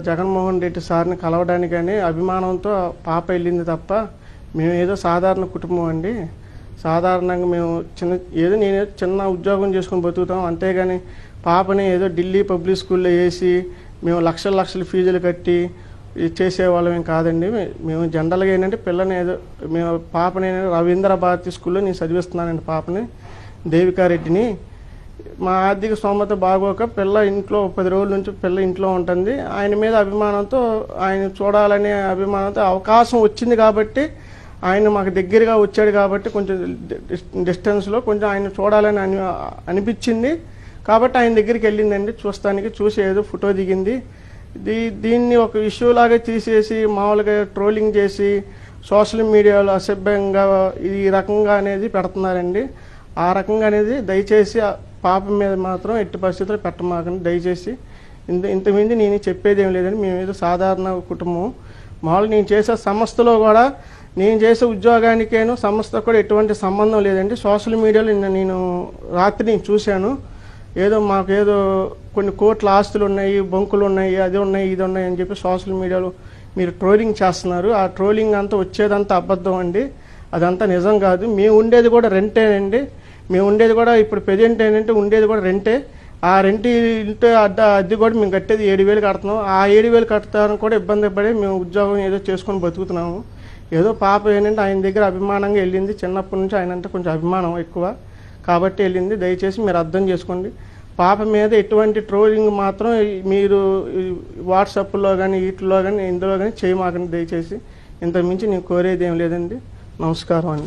జగన్మోహన్ రెడ్డి సార్ని కలవడానికని అభిమానంతో పాప వెళ్ళింది తప్ప మేము ఏదో సాధారణ కుటుంబం అండి. సాధారణంగా మేము నేను చిన్న ఉద్యోగం చేసుకుని బతుకుతాం, అంతేగాని పాపని ఏదో ఢిల్లీ పబ్లిక్ స్కూల్లో వేసి మేము లక్షల ఫీజులు కట్టి చేసేవాళ్ళం ఏం కాదండి. మేము జనరల్గా ఏంటంటే పిల్లని ఏదో మేము పాపని రవీంద్ర భారతి స్కూల్లో నేను చదివిస్తున్నానండి పాపని, దేవికారెడ్డిని. మా ఆర్థిక స్తోమత బాగోక పిల్ల ఇంట్లో 10 రోజుల నుంచి పిల్ల ఇంట్లో ఉంటుంది. ఆయన మీద అభిమానంతో ఆయన చూడాలనే అభిమానంతో అవకాశం వచ్చింది కాబట్టి ఆయన మాకు దగ్గరగా వచ్చాడు కాబట్టి కొంచెం డిస్టెన్స్లో కొంచెం ఆయన చూడాలని అనిపించింది కాబట్టి ఆయన దగ్గరికి వెళ్ళిందండి చూస్తానికి. చూసి ఏదో ఫోటో దిగింది. దీన్ని ఒక ఇష్యూ లాగా తీసేసి మామూలుగా ట్రోలింగ్ చేసి సోషల్ మీడియాలో అసభ్యంగా ఈ రకంగా అనేది పెడుతున్నారండి. ఆ రకంగా అనేది దయచేసి పాప మీద మాత్రం ఎట్టి పరిస్థితుల్లో పెట్టమాకండి దయచేసి. ఇంతమంది నేను చెప్పేది ఏం లేదండి. మేము ఏదో సాధారణ కుటుంబం. మామూలు నేను చేసే సంస్థలో కూడా నేను చేసే ఉద్యోగానికేను సంస్థ కూడా ఎటువంటి సంబంధం లేదండి. సోషల్ మీడియాలో నేను రాత్రి చూశాను, ఏదో మాకు ఏదో కొన్ని కోట్ల ఆస్తులు ఉన్నాయి, బంకులు ఉన్నాయి, అది ఉన్నాయి ఇది ఉన్నాయి అని చెప్పి సోషల్ మీడియాలో మీరు ట్రోలింగ్ చేస్తున్నారు. ఆ ట్రోలింగ్ అంతా వచ్చేదంతా అబద్ధం అండి, అదంతా నిజం కాదు. మేము ఉండేది కూడా రెంటేనండి. మేము ఉండేది కూడా ఇప్పుడు ప్రెజెంట్ ఏంటంటే ఉండేది కూడా రెంటే. ఆ రెంట్ ఇంటి అద్దె కూడా మేము కట్టేది 7,000 కడుతున్నాం. ఆ 7,000 కడతానికి కూడా ఇబ్బంది పడి మేము ఉద్యోగం ఏదో చేసుకొని బతుకుతున్నాము. ఏదో పాప ఏంటంటే ఆయన దగ్గర అభిమానంగా వెళ్ళింది. చిన్నప్పటి నుంచి ఆయన అంటే కొంచెం అభిమానం ఎక్కువ కాబట్టి వెళ్ళింది. దయచేసి మీరు అర్థం చేసుకోండి. పాప మీద ఎటువంటి ట్రోలింగ్ మాత్రం మీరు వాట్సాప్లో కానీ వీటిలో కానీ ఇందులో కానీ చేయమాకండి దయచేసి. ఇంతకుమించి నేను కోరేది ఏం లేదండి. నమస్కారం అండి.